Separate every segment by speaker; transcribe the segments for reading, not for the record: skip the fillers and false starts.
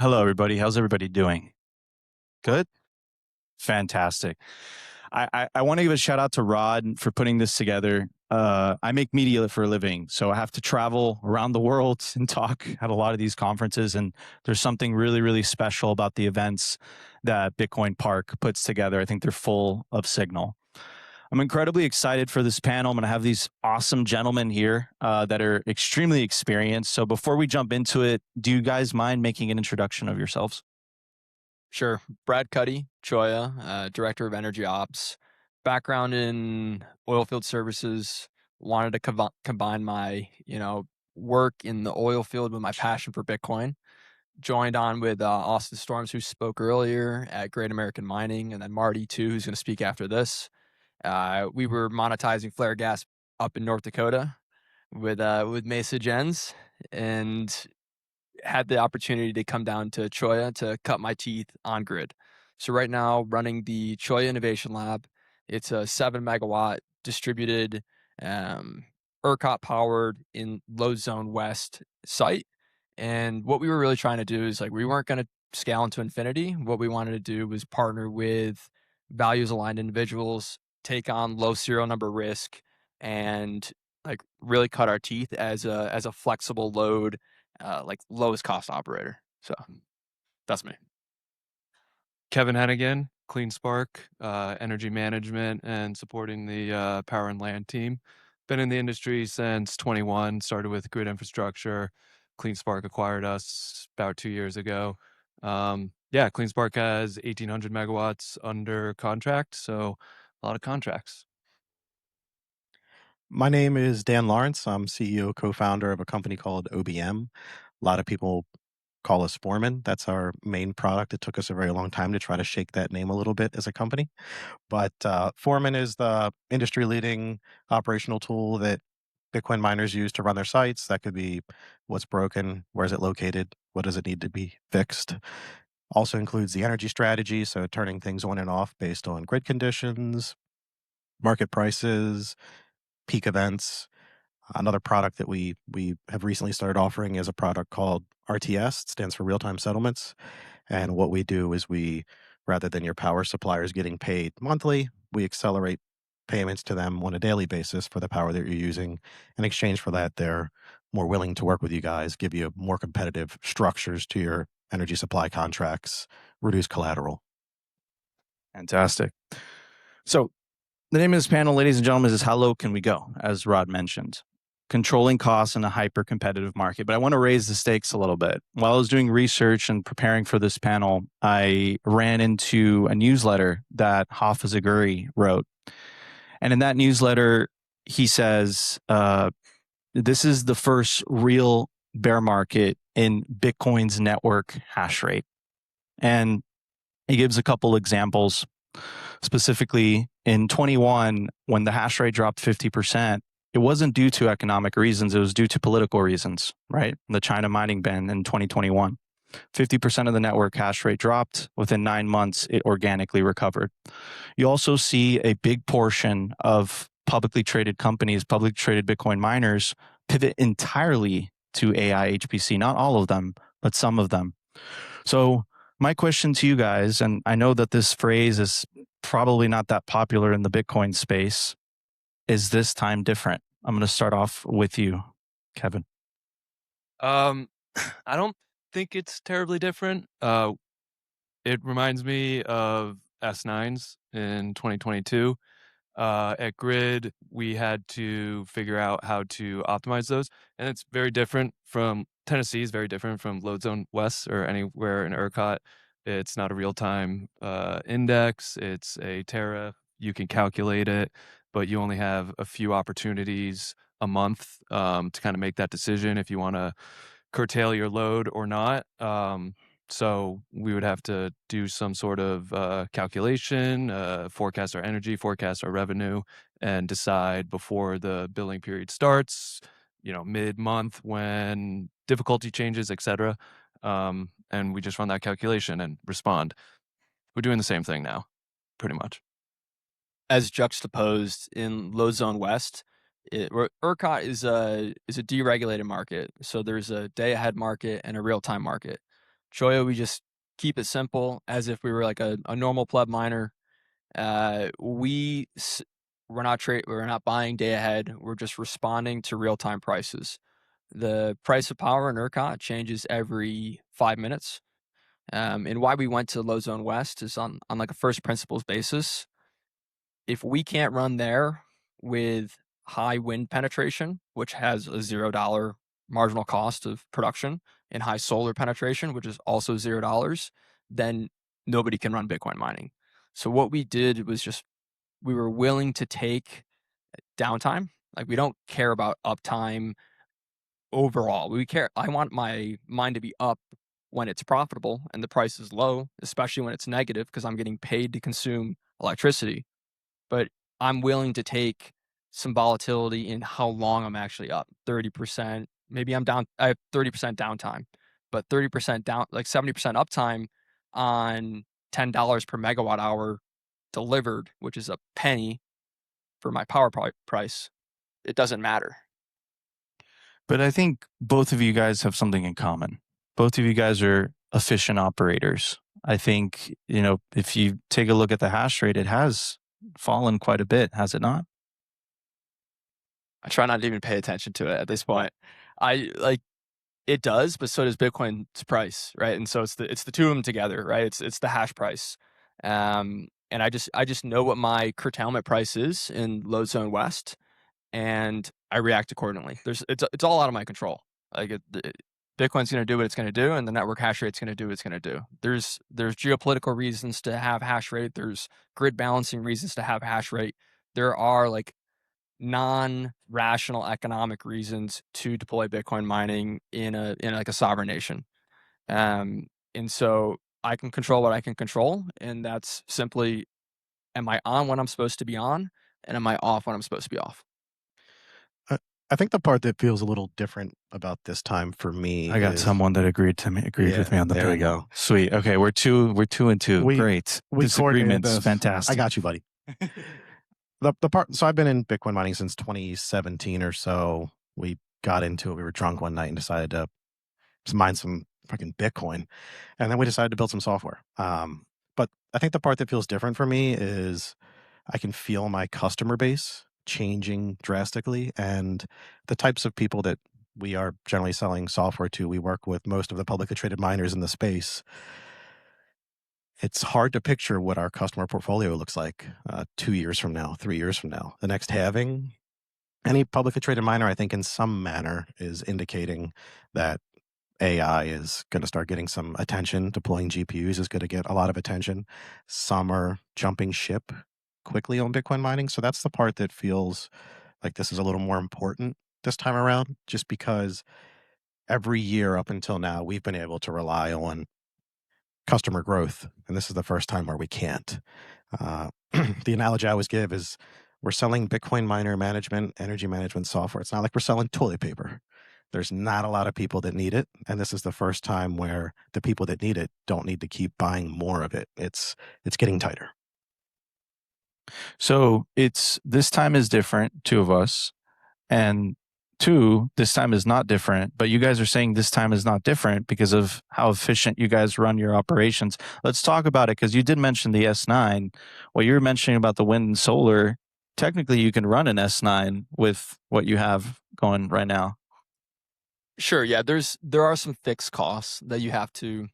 Speaker 1: Hello, everybody. How's everybody doing? Good? Fantastic. I want to give a shout out to Rod for putting this together. I make media for a living, so I have to travel around the world and talk at a lot of these conferences. And there's something really, really special about the events that Bitcoin Park puts together. I think they're full of signal. I'm incredibly excited for this panel. I'm going to have these awesome gentlemen here that are extremely experienced. So before we jump into it, do you guys mind making an introduction of yourselves?
Speaker 2: Sure. Brad Cuddy, Choya, Director of Energy Ops. Background in oil field services. Wanted to combine my, work in the oil field with my passion for Bitcoin. Joined on with Austin Storms, who spoke earlier at Great American Mining, and then Marty too, who's going to speak after this. We were monetizing flare gas up in North Dakota with Mesa Gens, and had the opportunity to come down to Choya to cut my teeth on grid. So right now, running the Choya Innovation Lab. It's a 7 megawatt distributed, ERCOT powered in load zone west site. And what we were really trying to do is we weren't going to scale into infinity. What we wanted to do was partner with values aligned individuals, take on low serial number risk, and really cut our teeth as a flexible load, lowest cost operator. So that's me.
Speaker 3: Kevin Hennigan, Clean Spark, energy management and supporting the power and land team. Been in the industry since 21, started with grid infrastructure. Clean Spark acquired us about 2 years ago. Clean Spark has 1,800 megawatts under contract, so a lot of contracts.
Speaker 4: My name is Dan Lawrence. I'm CEO, co-founder of a company called OBM. A lot of people call us Foreman. That's our main product. It took us a very long time to try to shake that name a little bit as a company. But Foreman is the industry-leading operational tool that Bitcoin miners use to run their sites. That could be what's broken, where is it located, what does it need to be fixed. Also includes the energy strategy, so turning things on and off based on grid conditions, market prices, peak events. Another product that we have recently started offering is a product called RTS. It stands for real-time settlements. And what we do is rather than your power suppliers getting paid monthly, we accelerate payments to them on a daily basis for the power that you're using. In exchange for that, they're more willing to work with you guys, give you more competitive structures to your energy supply contracts, reduce collateral.
Speaker 1: Fantastic. So the name of this panel, ladies and gentlemen, is How Low Can We Go, as Rod mentioned. Controlling costs in a hyper-competitive market. But I want to raise the stakes a little bit. While I was doing research and preparing for this panel, I ran into a newsletter that Hafiz wrote. And in that newsletter, he says, this is the first real bear market in Bitcoin's network hash rate. And he gives a couple examples. Specifically, in 21, when the hash rate dropped 50%, it wasn't due to economic reasons. It was due to political reasons, right? The China mining ban in 2021. 50% of the network hash rate dropped. Within 9 months, it organically recovered. You also see a big portion of publicly traded companies, publicly traded Bitcoin miners, pivot entirely to AI HPC. Not all of them, but some of them. So my question to you guys, and I know that this phrase is probably not that popular in the Bitcoin space, is this time different? I'm going to start off with you, Kevin.
Speaker 3: I don't think it's terribly different. It reminds me of S9s in 2022. At Grid, we had to figure out how to optimize those, and it's very different from Tennessee is very different from Load Zone West or anywhere in ERCOT. It's not a real-time index. It's a tariff. You can calculate it, but you only have a few opportunities a month to kind of make that decision if you want to curtail your load or not. So we would have to do some sort of calculation, forecast our energy, forecast our revenue, and decide before the billing period starts, mid-month when difficulty changes, etc. And we just run that calculation and respond. We're doing the same thing now, pretty much.
Speaker 2: As juxtaposed in load zone west, ERCOT is a deregulated market. So there's a day ahead market and a real time market. Choya, we just keep it simple as if we were like a normal pleb miner. We're not buying day ahead. We're just responding to real-time prices. The price of power in ERCOT changes every 5 minutes. And why we went to low zone west is on like a first principles basis. If we can't run there with high wind penetration, which has a $0 marginal cost of production, and high solar penetration, which is also $0, then nobody can run Bitcoin mining. So what we did was just, we were willing to take downtime. Like, we don't care about uptime overall. I want my mine to be up when it's profitable and the price is low, especially when it's negative, because I'm getting paid to consume electricity. But I'm willing to take some volatility in how long I'm actually up. 30%, maybe I'm down. I have 30% downtime, but 30% down, like 70% uptime on $10 per megawatt hour delivered, which is a penny for my power price. It doesn't matter.
Speaker 1: But I think both of you guys have something in common. Both of you guys are efficient operators. I think, if you take a look at the hash rate, it has fallen quite a bit, has it not?
Speaker 2: I try not to even pay attention to it at this point. It does, but so does Bitcoin's price, right? And so it's the two of them together, right? It's the hash price. And I just know what my curtailment price is in low zone west, and I react accordingly. It's all out of my control. Bitcoin's going to do what it's going to do, and the network hash rate's going to do what it's going to do. There's geopolitical reasons to have hash rate. There's grid balancing reasons to have hash rate. There are like non-rational economic reasons to deploy Bitcoin mining in like a sovereign nation. And so I can control what I can control, and that's simply, am I on when I'm supposed to be on, and am I off when I'm supposed to be off?
Speaker 4: I think the part that feels a little different about this time for me,
Speaker 1: I got someone that agreed with me on the
Speaker 4: there we
Speaker 1: panel.
Speaker 4: go.
Speaker 1: Sweet. Okay, we're two and two. Great.
Speaker 4: We coordinated
Speaker 1: Disagreements.
Speaker 4: this.
Speaker 1: Fantastic.
Speaker 4: I got you, buddy. The part. So I've been in Bitcoin mining since 2017 or so. We got into it. We were drunk one night and decided to mine some fucking Bitcoin, and then we decided to build some software. But I think the part that feels different for me is I can feel my customer base changing drastically, and the types of people that we are generally selling software to. We work with most of the publicly traded miners in the space. It's hard to picture what our customer portfolio looks like 2 years from now, 3 years from now. The next halving, any publicly traded miner, I think, in some manner is indicating that AI is going to start getting some attention. Deploying GPUs is going to get a lot of attention. Some are jumping ship quickly on Bitcoin mining. So that's the part that feels like this is a little more important this time around, just because every year up until now, we've been able to rely on customer growth. And this is the first time where we can't. The analogy I always give is we're selling Bitcoin miner management, energy management software. It's not like we're selling toilet paper. There's not a lot of people that need it. And this is the first time where the people that need it don't need to keep buying more of it. It's getting tighter.
Speaker 1: So this time is different, two of us, and two, this time is not different, but you guys are saying this time is not different because of how efficient you guys run your operations. Let's talk about it, because you did mention the S9. What you're mentioning about the wind and solar, technically you can run an S9 with what you have going right now.
Speaker 2: Sure, yeah, there are some fixed costs that you have to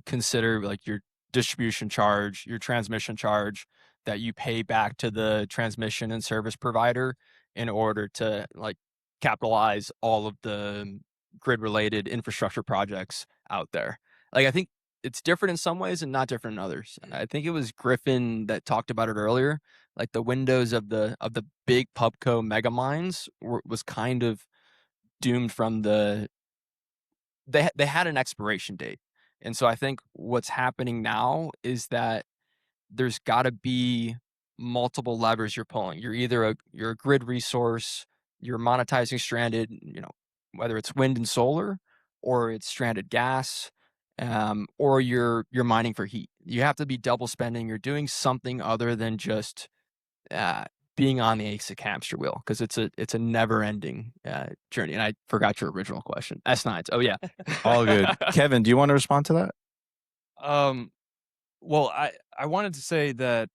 Speaker 2: consider, like your distribution charge, your transmission charge that you pay back to the transmission and service provider in order to like capitalize all of the grid related infrastructure projects out there. Like, I think it's different in some ways and not different in others. I think it was Griffin that talked about it earlier. Like, the windows of the big pubco mega mines was kind of doomed from they had an expiration date. And so I think what's happening now is that there's got to be multiple levers you're pulling. You're either you're a grid resource, you're monetizing stranded, whether it's wind and solar, or it's stranded gas, or you're mining for heat. You have to be double spending. You're doing something other than just being on the ASIC hamster wheel, because it's a never ending journey. And I forgot your original question. S9s. Oh yeah.
Speaker 1: All good. Kevin, do you want to respond to that?
Speaker 3: Well, I wanted to say that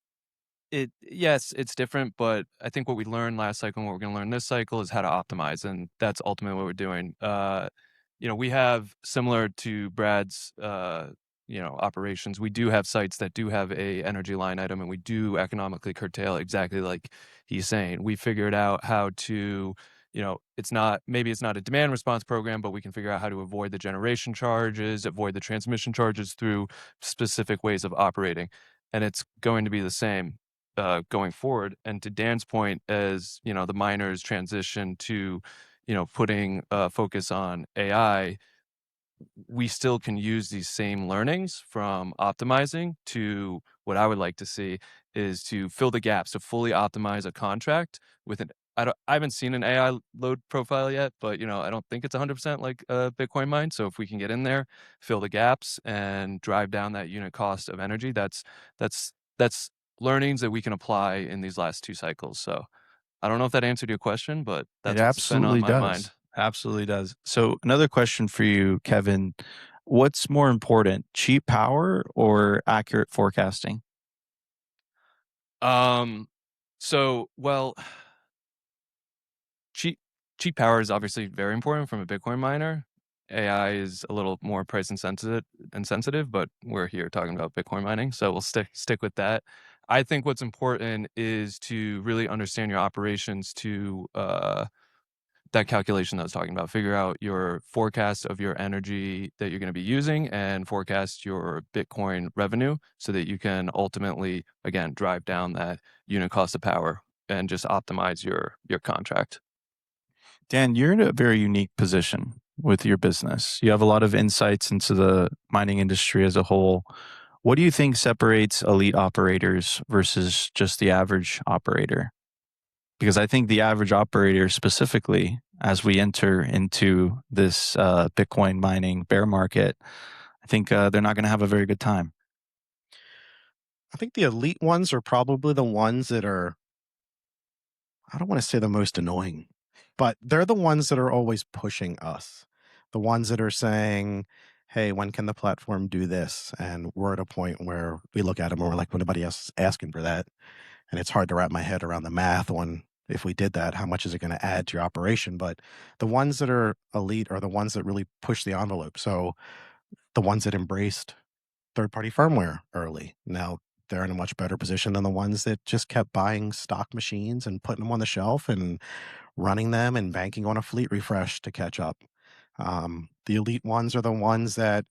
Speaker 3: yes, it's different, but I think what we learned last cycle and what we're going to learn this cycle is how to optimize, and that's ultimately what we're doing. We have, similar to Brad's operations, we do have sites that do have a energy line item, and we do economically curtail, exactly like he's saying. We figured out how to, it's not a demand response program, but we can figure out how to avoid the generation charges, avoid the transmission charges through specific ways of operating. And it's going to be the same going forward. And to Dan's point, as the miners transition to putting focus on AI, we still can use these same learnings from optimizing to what I would like to see is to fill the gaps, to fully optimize a contract with I haven't seen an AI load profile yet, but I don't think it's 100% like a Bitcoin mine. So if we can get in there, fill the gaps, and drive down that unit cost of energy, that's learnings that we can apply in these last two cycles. So I don't know if that answered your question, but that's
Speaker 1: It
Speaker 3: what's been on
Speaker 1: absolutely
Speaker 3: my
Speaker 1: does.
Speaker 3: mind.
Speaker 1: Absolutely does. So another question for you, Kevin. What's more important, cheap power or accurate forecasting?
Speaker 3: Well, cheap power is obviously very important from a Bitcoin miner. AI is a little more price insensitive, but we're here talking about Bitcoin mining, so we'll stick with that. I think what's important is to really understand your operations, to that calculation that I was talking about. Figure out your forecast of your energy that you're going to be using, and forecast your Bitcoin revenue, so that you can ultimately, again, drive down that unit cost of power and just optimize your contract.
Speaker 1: Dan, you're in a very unique position with your business. You have a lot of insights into the mining industry as a whole. What do you think separates elite operators versus just the average operator? Because I think the average operator, specifically, as we enter into this Bitcoin mining bear market, I think they're not going to have a very good time.
Speaker 4: I think the elite ones are probably the ones that are, I don't want to say the most annoying, but they're the ones that are always pushing us. The ones that are saying, hey, when can the platform do this? And we're at a point where we look at them and we're like, well, nobody else is asking for that. And it's hard to wrap my head around the math on, if we did that, how much is it going to add to your operation? But the ones that are elite are the ones that really push the envelope. So the ones that embraced third-party firmware early, now they're in a much better position than the ones that just kept buying stock machines and putting them on the shelf and running them and banking on a fleet refresh to catch up. The elite ones are the ones that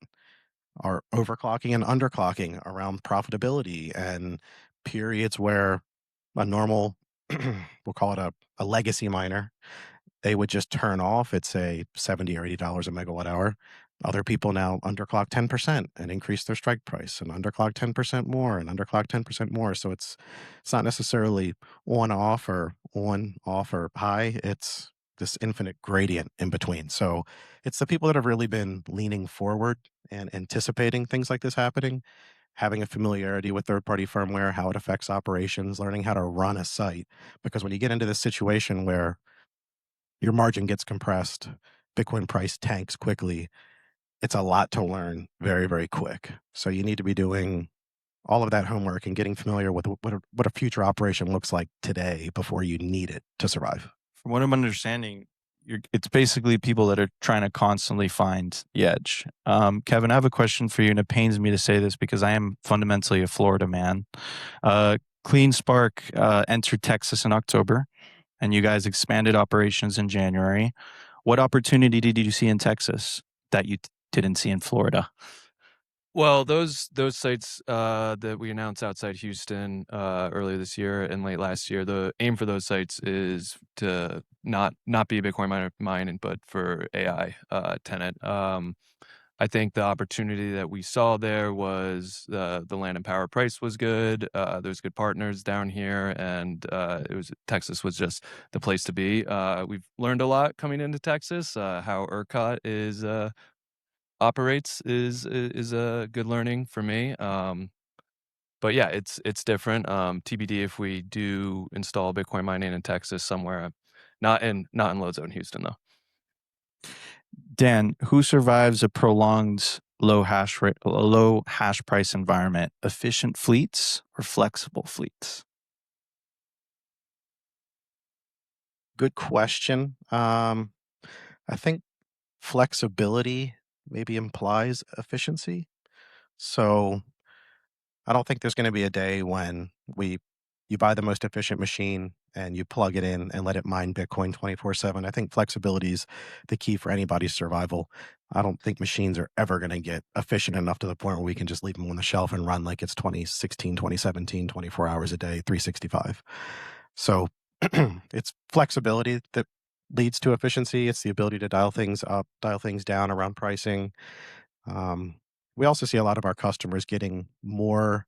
Speaker 4: are overclocking and underclocking around profitability and periods where a normal, we'll call it a legacy miner, they would just turn off at, say, $70 or $80 a megawatt hour. Other people now underclock 10% and increase their strike price, and underclock 10% more and underclock 10% more. So it's not necessarily on off or high. It's this infinite gradient in between. So it's the people that have really been leaning forward and anticipating things like this happening, having a familiarity with third-party firmware, how it affects operations, learning how to run a site. Because when you get into this situation where your margin gets compressed, Bitcoin price tanks quickly, it's a lot to learn very, very quick. So you need to be doing all of that homework and getting familiar with what a future operation looks like today before you need it to survive.
Speaker 1: From what I'm understanding, it's basically people that are trying to constantly find the edge. Kevin, I have a question for you, and it pains me to say this because I am fundamentally a Florida man. Clean Spark entered Texas in October, and you guys expanded operations in January. What opportunity did you see in Texas that you didn't see in Florida?
Speaker 3: Well, those sites that we announced outside Houston earlier this year and late last year, the aim for those sites is to not be a Bitcoin mining, but for AI tenant. I think the opportunity that we saw there was the land and power price was good. There's good partners down here, and Texas was just the place to be. We've learned a lot coming into Texas. How ERCOT operates is a good learning for me. But yeah, it's different. TBD if we do install Bitcoin mining in Texas somewhere, not in load zone Houston though.
Speaker 1: Dan, who survives a prolonged low hash price environment? Efficient fleets or flexible fleets?
Speaker 4: Good question. I think flexibility maybe implies efficiency. So I don't think there's going to be a day when you buy the most efficient machine and you plug it in and let it mine Bitcoin 24/7. I think flexibility is the key for anybody's survival. I don't think machines are ever going to get efficient enough to the point where we can just leave them on the shelf and run like it's 2016, 2017, 24 hours a day, 365. So it's flexibility that leads to efficiency. It's the ability to dial things up, dial things down around pricing. We also see a lot of our customers getting more.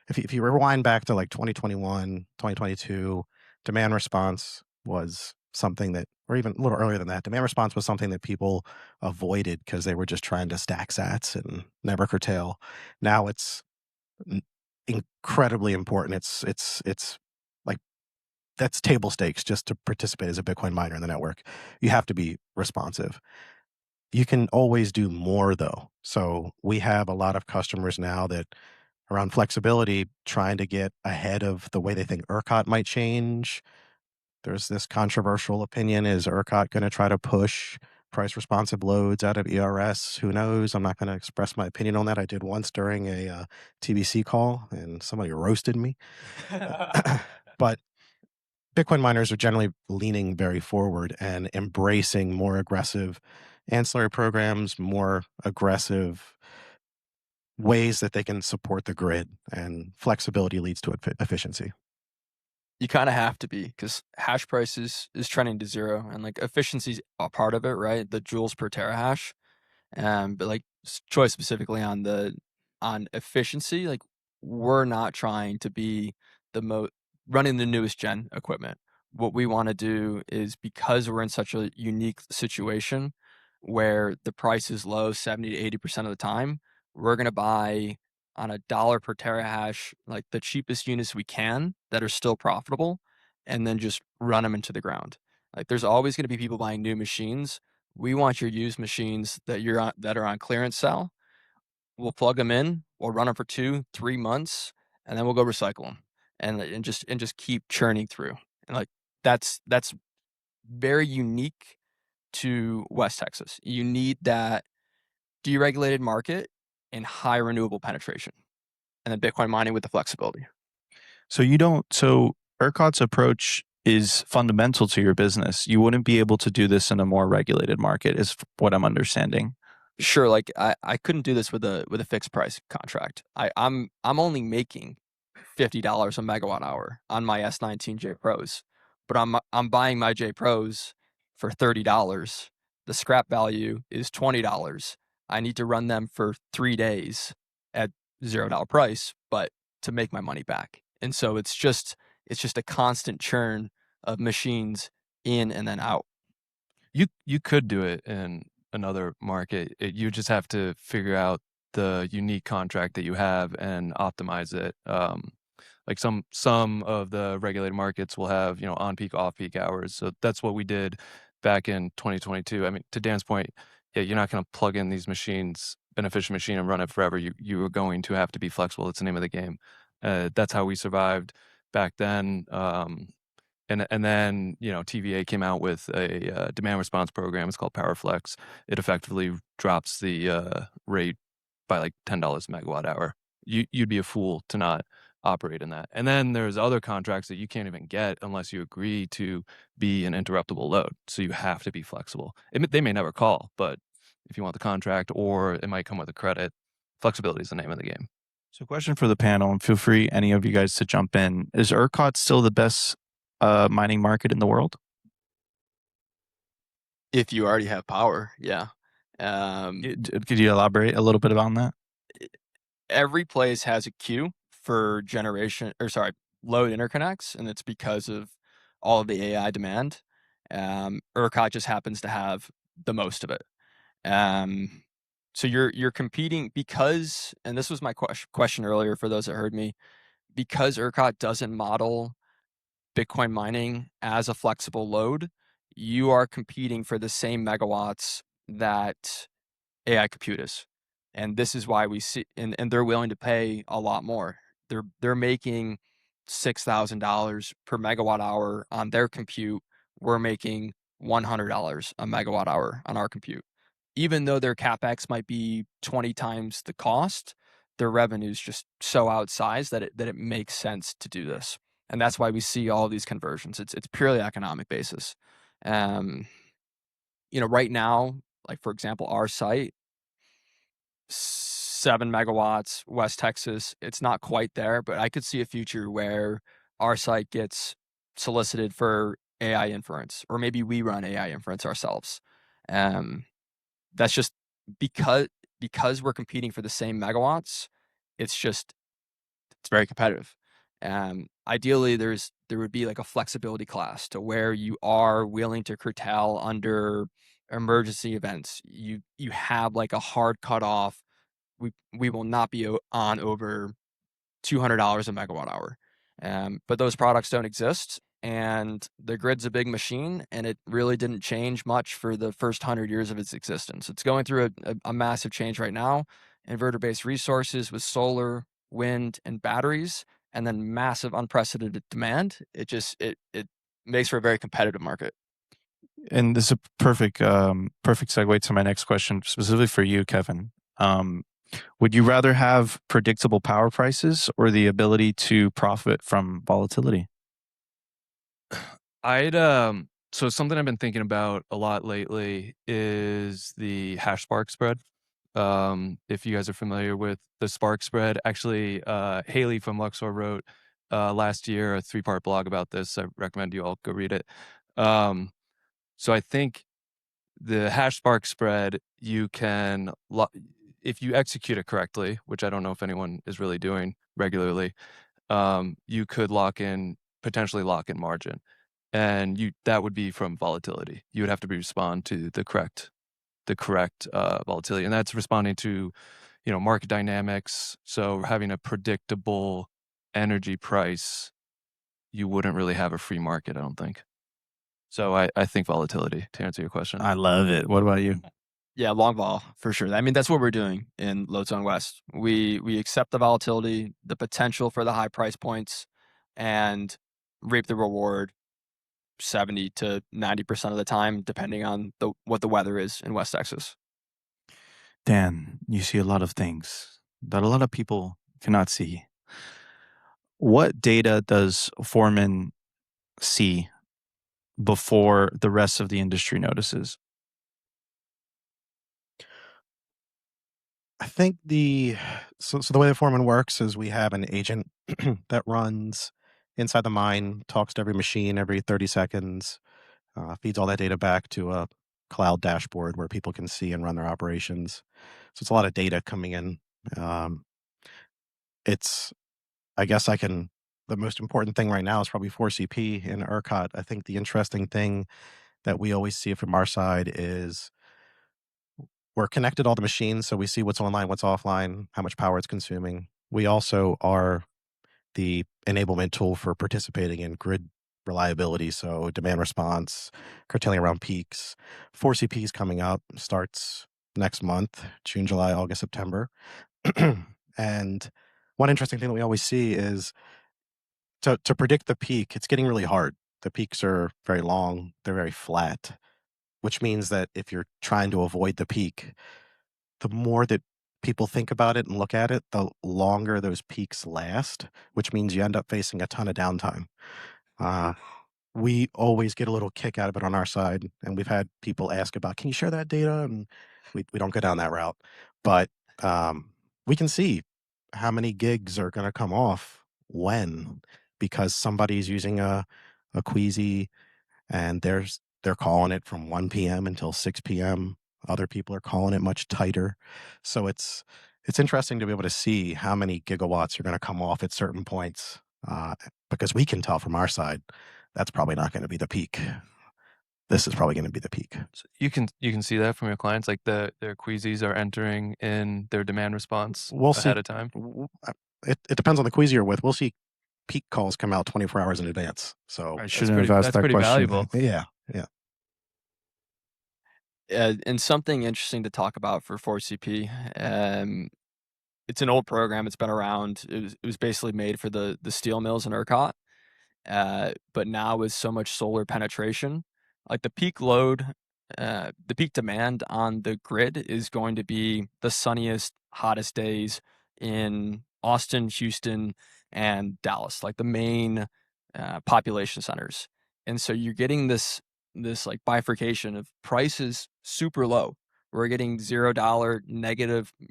Speaker 4: If you rewind back to like 2021, 2022, demand response was something that, or even a little earlier than that, demand response was something that people avoided because they were just trying to stack sats and never curtail. Now it's incredibly important. It's like that's table stakes just to participate as a Bitcoin miner in the network. You have to be responsive. You can always do more though. So we have a lot of customers now that around flexibility, trying to get ahead of the way they think ERCOT might change. There's this controversial opinion. Is ERCOT going to try to push price responsive loads out of ERS? Who knows? I'm not going to express my opinion on that. I did once during a TBC call and somebody roasted me. But Bitcoin miners are generally leaning very forward and embracing more aggressive ancillary programs, more aggressive ways that they can support the grid, and flexibility leads to efficiency.
Speaker 2: You kind of have to be, because hash price is trending to zero, and like efficiency's a part of it, right? The joules per terahash. But like choice specifically on efficiency, like we're not trying to be running the newest gen equipment. What we want to do is, because we're in such a unique situation where the price is low 70 to 80% of the time, we're going to buy on $1 per terahash, like the cheapest units we can that are still profitable, and then just run them into the ground. Like there's always going to be people buying new machines. We want your used machines that are on clearance sale. We'll plug them in. We'll run them for 2-3 months, and then we'll go recycle them, and just keep churning through. And like that's very unique to West Texas. You need that deregulated market and high renewable penetration, and then Bitcoin mining with the flexibility.
Speaker 1: So ERCOT's approach is fundamental to your business. You wouldn't be able to do this in a more regulated market, is what I'm understanding.
Speaker 2: Sure, like I couldn't do this with a fixed price contract. I'm only making $50 a megawatt hour on my S19 J Pros, but I'm buying my J Pros for $30. The scrap value is $20. I need to run them for 3 days at $0 price, but to make my money back. And so it's just a constant churn of machines in and then out.
Speaker 3: You could do it in another market. You just have to figure out the unique contract that you have and optimize it. Like some of the regulated markets will have, on peak, off peak hours. So that's what we did back in 2022. I mean, to Dan's point, yeah, you're not going to plug in these machines, an efficient machine, and run it forever. You are going to have to be flexible. It's the name of the game. That's how we survived back then. And then, TVA came out with a demand response program. It's called PowerFlex. It effectively drops the rate by like $10 a megawatt hour. You'd be a fool to not operate in that. And then there's other contracts that you can't even get unless you agree to be an interruptible load. So you have to be flexible. They may never call, but if you want the contract, or it might come with a credit, flexibility is the name of the game.
Speaker 1: So question for the panel, and feel free, any of you guys, to jump in. Is ERCOT still the best mining market in the world?
Speaker 2: If you already have power, yeah.
Speaker 1: Could you elaborate a little bit on that?
Speaker 2: Every place has a queue for load interconnects, and it's because of all of the AI demand. ERCOT just happens to have the most of it. So you're competing because, and this was my question earlier for those that heard me, because ERCOT doesn't model Bitcoin mining as a flexible load, you are competing for the same megawatts that AI compute is. And this is why we see, and they're willing to pay a lot more. They're making $6,000 per megawatt hour on their compute. We're making $100 a megawatt hour on our compute. Even though their CapEx might be 20 times the cost, their revenue is just so outsized that it makes sense to do this. And that's why we see all of these conversions. It's purely economic basis. Right now, like for example, our site, 7 megawatts, West Texas. It's not quite there, but I could see a future where our site gets solicited for AI inference, or maybe we run AI inference ourselves. That's just because we're competing for the same megawatts. It's very competitive. Ideally, there would be like a flexibility class to where you are willing to curtail under emergency events. You have like a hard cutoff. We will not be on over $200 a megawatt hour. But those products don't exist, and the grid's a big machine, and it really didn't change much for the first 100 years of its existence. It's going through a massive change right now. Inverter-based resources with solar, wind, and batteries, and then massive unprecedented demand. It makes for a very competitive market.
Speaker 1: And this is a perfect segue to my next question, specifically for you, Kevin. Would you rather have predictable power prices or the ability to profit from volatility?
Speaker 3: So something I've been thinking about a lot lately is the hash spark spread. If you guys are familiar with the spark spread, actually, Haley from Luxor wrote last year a 3-part blog about this. I recommend you all go read it. So I think the hash spark spread, you can, if you execute it correctly, which I don't know if anyone is really doing regularly, you could potentially lock in margin. And that would be from volatility. You would have to respond to the correct volatility, and that's responding to market dynamics. So having a predictable energy price, you wouldn't really have a free market, I don't think. So I think volatility, to answer your question.
Speaker 1: I love it. What about you?
Speaker 2: Yeah, long vol for sure. I mean, that's what we're doing in Load Zone West. We accept the volatility, the potential for the high price points, and reap the reward 70 to 90% of the time, depending on what the weather is in West Texas.
Speaker 1: Dan, you see a lot of things that a lot of people cannot see. What data does Foreman see before the rest of the industry notices?
Speaker 4: I think so the way the Foreman works is we have an agent that runs inside the mine, talks to every machine every 30 seconds, feeds all that data back to a cloud dashboard where people can see and run their operations. So it's a lot of data coming in. The most important thing right now is probably 4CP in ERCOT. I think the interesting thing that we always see from our side is we're connected to all the machines, so we see what's online, what's offline, how much power it's consuming. We also are the enablement tool for participating in grid reliability, so demand response, curtailing around peaks. 4CP is coming up, starts next month, June, July, August, September. And one interesting thing that we always see is to predict the peak, it's getting really hard. The peaks are very long, they're very flat, which means that if you're trying to avoid the peak, the more that people think about it and look at it, the longer those peaks last, which means you end up facing a ton of downtime. We always get a little kick out of it on our side, and we've had people ask about, can you share that data? And we don't go down that route. But we can see how many gigs are going to come off when, because somebody's using a Queasy and they're calling it from 1 p.m. until 6 p.m. Other people are calling it much tighter. So it's interesting to be able to see how many gigawatts are going to come off at certain points, because we can tell from our side that's probably not going to be the peak. This is probably going to be the peak.
Speaker 3: So you can see that from your clients, like their Queasies are entering in their demand response ahead of time.
Speaker 4: It depends on the Queasy you're with. We'll see peak calls come out 24 hours in advance. So
Speaker 1: I shouldn't have asked
Speaker 3: that's
Speaker 1: that
Speaker 3: pretty
Speaker 1: question.
Speaker 3: valuable.
Speaker 4: yeah.
Speaker 2: And something interesting to talk about for 4CP. It's an old program. It's been around. It was basically made for the steel mills in ERCOT. But now with so much solar penetration, like the peak load, the peak demand on the grid is going to be the sunniest, hottest days in Austin, Houston, and Dallas, like the main population centers. And so you're getting this like bifurcation of prices super low. We're getting $0, -$1,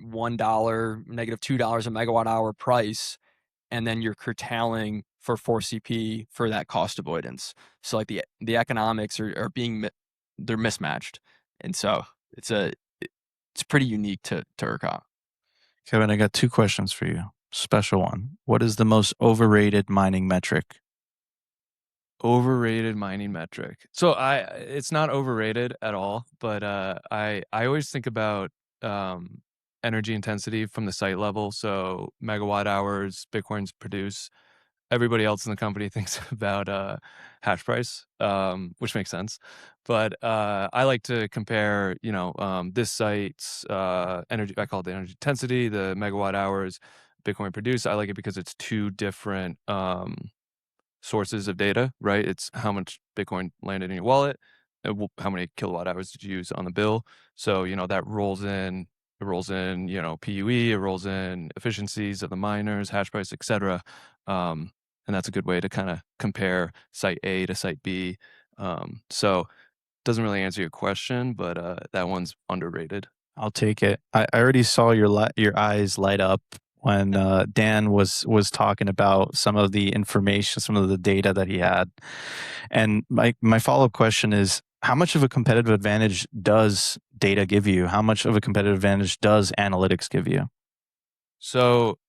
Speaker 2: -$2 a megawatt hour price, and then you're curtailing for 4CP for that cost avoidance. So like the economics are being they're mismatched, and so it's pretty unique to ERCOT.
Speaker 1: Kevin, I got 2 questions for you. Special one. What is the most overrated mining metric?
Speaker 3: Overrated mining metric. So it's not overrated at all, but I always think about energy intensity from the site level. So megawatt hours Bitcoins produce. Everybody else in the company thinks about hash price, which makes sense. But I like to compare, this site's energy. I call it the energy intensity, the megawatt hours Bitcoin produce. I like it because it's 2 different sources of data, right? It's how much Bitcoin landed in your wallet, how many kilowatt hours did you use on the bill. So, that rolls in, PUE, it rolls in efficiencies of the miners, hash price, etc. And that's a good way to kind of compare site A to site B. So doesn't really answer your question, but that one's underrated.
Speaker 1: I'll take it. I already saw your eyes light up when Dan was talking about some of the information, some of the data that he had. And my follow-up question is, how much of a competitive advantage does data give you? How much of a competitive advantage does analytics give you?
Speaker 3: So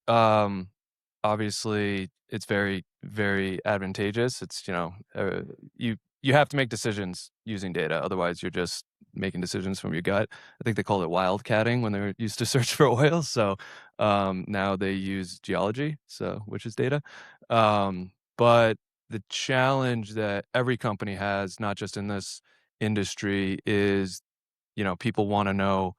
Speaker 3: obviously it's very, very advantageous. It's, you have to make decisions using data. Otherwise you're just making decisions from your gut. I think they called it wildcatting when they were used to search for oil. So now they use geology, which is data. But the challenge that every company has, not just in this industry, is, people want to know.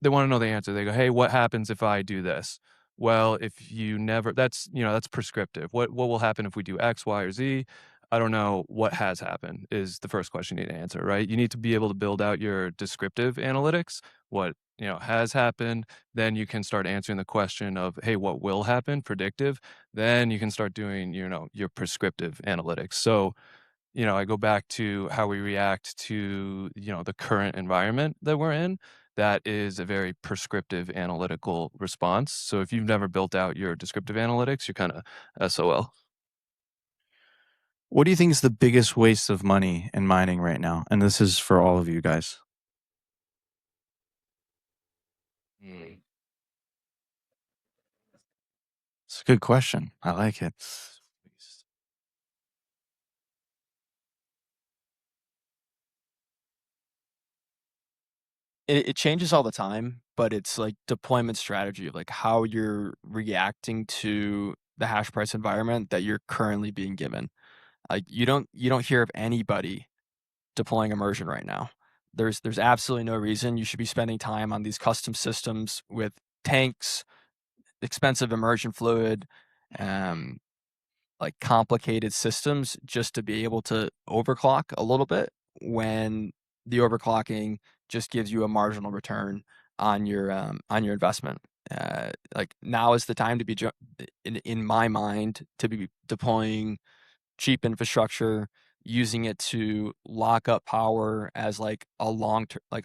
Speaker 3: They want to know the answer. They go, "Hey, what happens if I do this?" Well, if you never, that's prescriptive. What will happen if we do X, Y, or Z? I don't know what has happened is the first question you need to answer, right? You need to be able to build out your descriptive analytics, what, has happened. Then you can start answering the question of, hey, what will happen, predictive. Then you can start doing, your prescriptive analytics. So, I go back to how we react to, the current environment that we're in. That is a very prescriptive analytical response. So if you've never built out your descriptive analytics, you're kind of SOL.
Speaker 1: What do you think is the biggest waste of money in mining right now? And this is for all of you guys. It's a good question. I like it.
Speaker 2: It changes all the time, but it's like deployment strategy of like how you're reacting to the hash price environment that you're currently being given. Like you don't hear of anybody deploying immersion right now. There's absolutely no reason you should be spending time on these custom systems with tanks, expensive immersion fluid, like complicated systems just to be able to overclock a little bit when the overclocking just gives you a marginal return on your investment. Like now is the time to be in my mind to be deploying cheap infrastructure, using it to lock up power as like a long term, like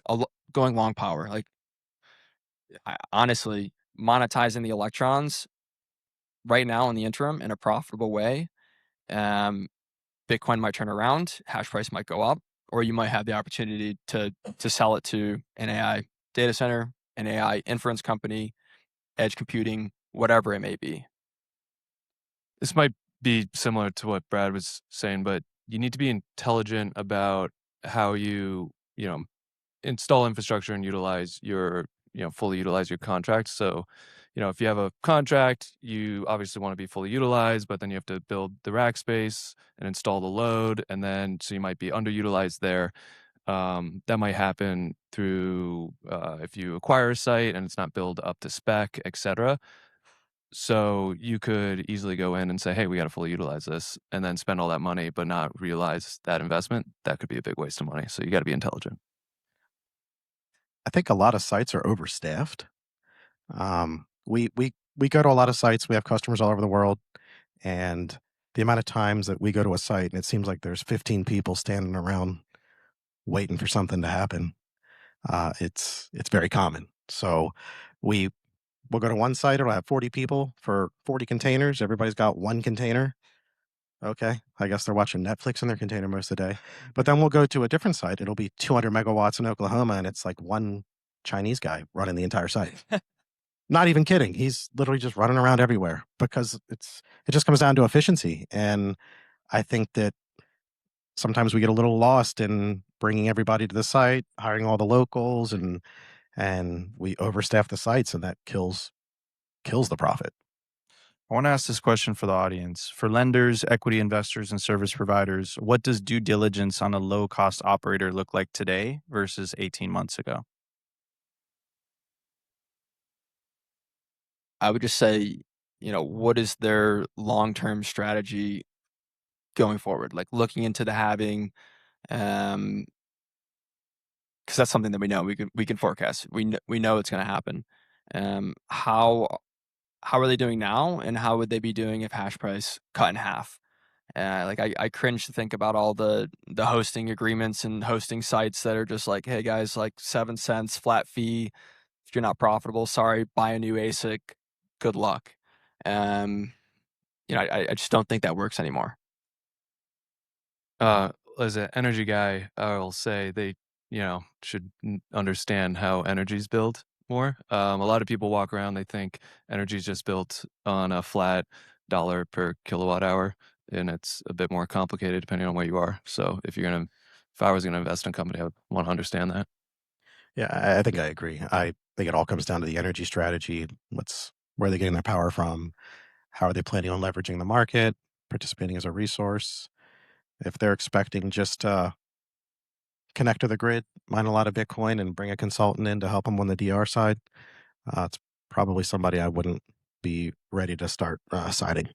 Speaker 2: going long power. Like honestly, monetizing the electrons right now in the interim in a profitable way. Bitcoin might turn around, hash price might go up, or you might have the opportunity to sell it to an AI data center, an AI inference company, edge computing, whatever it may be.
Speaker 3: This might be similar to what Brad was saying, but you need to be intelligent about how you, install infrastructure and utilize your, fully utilize your contracts. So, if you have a contract, you obviously want to be fully utilized, but then you have to build the rack space and install the load, and then so you might be underutilized there. That might happen through if you acquire a site and it's not built up to spec, etc. So you could easily go in and say, hey, we got to fully utilize this, and then spend all that money but not realize that investment. That could be a big waste of money. So you got to be intelligent.
Speaker 4: I think a lot of sites are overstaffed. We go to a lot of sites. We have customers all over the world, and the amount of times that we go to a site and it seems like there's 15 people standing around waiting for something to happen, it's very common. So we'll go to one site. It'll have 40 people for 40 containers. Everybody's got one container. Okay, I guess they're watching Netflix in their container most of the day. But then we'll go to a different site. It'll be 200 megawatts in Oklahoma, and it's like one Chinese guy running the entire site. Not even kidding. He's literally just running around everywhere because it just comes down to efficiency. And I think that sometimes we get a little lost in bringing everybody to the site, hiring all the locals, and we overstaff the sites, and that kills the profit.
Speaker 1: I want to ask this question for the audience. For lenders, equity investors, and service providers, what does due diligence on a low-cost operator look like today versus 18 months ago?
Speaker 2: I would just say, what is their long-term strategy going forward? Like looking into the halving, because that's something that we know we can forecast. We know it's going to happen. How are they doing now, and how would they be doing if hash price cut in half? I cringe to think about all the hosting agreements and hosting sites that are just like, hey guys, like 7 cents flat fee. If you're not profitable, sorry, buy a new ASIC. Good luck. I just don't think that works anymore.
Speaker 3: As an energy guy, I'll say they, should understand how energy's built more. A lot of people walk around, they think energy's just built on a flat dollar per kilowatt hour, and it's a bit more complicated depending on where you are. So if I was gonna invest in a company, I would want to understand that.
Speaker 4: Yeah, I think I agree. I think it all comes down to the energy strategy. Where are they getting their power from? How are they planning on leveraging the market, participating as a resource? If they're expecting just to connect to the grid, mine a lot of Bitcoin, and bring a consultant in to help them on the DR side, it's probably somebody I wouldn't be ready to start siding.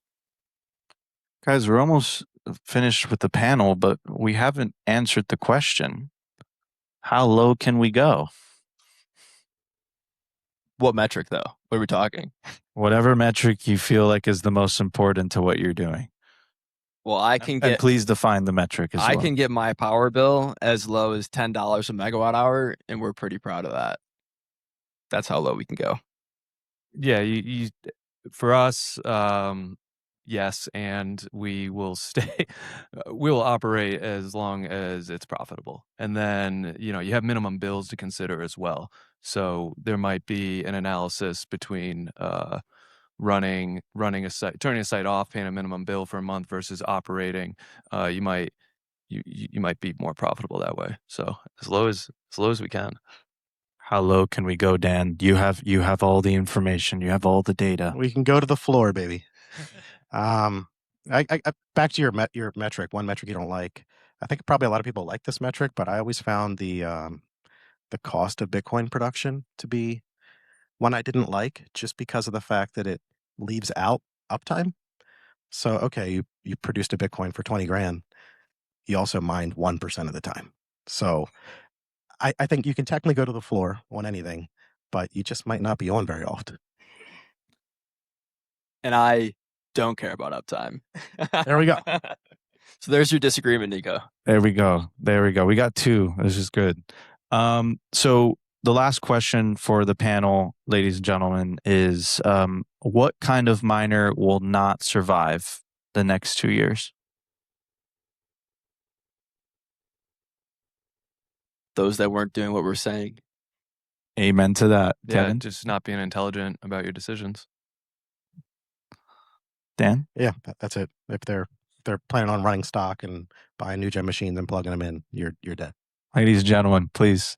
Speaker 1: Guys, we're almost finished with the panel, but we haven't answered the question. How low can we go?
Speaker 2: What metric, though? What are we talking?
Speaker 1: Whatever metric you feel like is the most important to what you're doing.
Speaker 2: Well,
Speaker 1: And please define the metric as well.
Speaker 2: I can get my power bill as low as $10 a megawatt hour, and we're pretty proud of that. That's how low we can go.
Speaker 3: Yeah, you for us, yes, and we will stay. We will operate as long as it's profitable, and then you have minimum bills to consider as well. So there might be an analysis between running a site, turning a site off, paying a minimum bill for a month versus operating. You might be more profitable that way. So as low as we can.
Speaker 1: How low can we go, Dan? You have all the information. You have all the data.
Speaker 4: We can go to the floor, baby. Back to your metric. One metric you don't like. I think probably a lot of people like this metric, but I always found the cost of Bitcoin production to be one I didn't like, just because of the fact that it leaves out uptime. So okay, you produced a Bitcoin for 20 grand. You also mined 1% of the time. So I think you can technically go to the floor on anything, but you just might not be on very often.
Speaker 2: And I don't care about uptime.
Speaker 4: There we go.
Speaker 2: So there's your disagreement, Nico.
Speaker 1: There we go. We got two. This is good. So the last question for the panel, ladies and gentlemen, is what kind of miner will not survive the next 2 years?
Speaker 2: Those that weren't doing what we're saying.
Speaker 1: Amen to that,
Speaker 3: Yeah,
Speaker 1: Kevin.
Speaker 3: just not being intelligent about your decisions.
Speaker 1: Dan?
Speaker 4: Yeah, that's it. If they're planning on running stock and buying new gen machines and plugging them in, you're dead.
Speaker 1: Ladies and gentlemen, please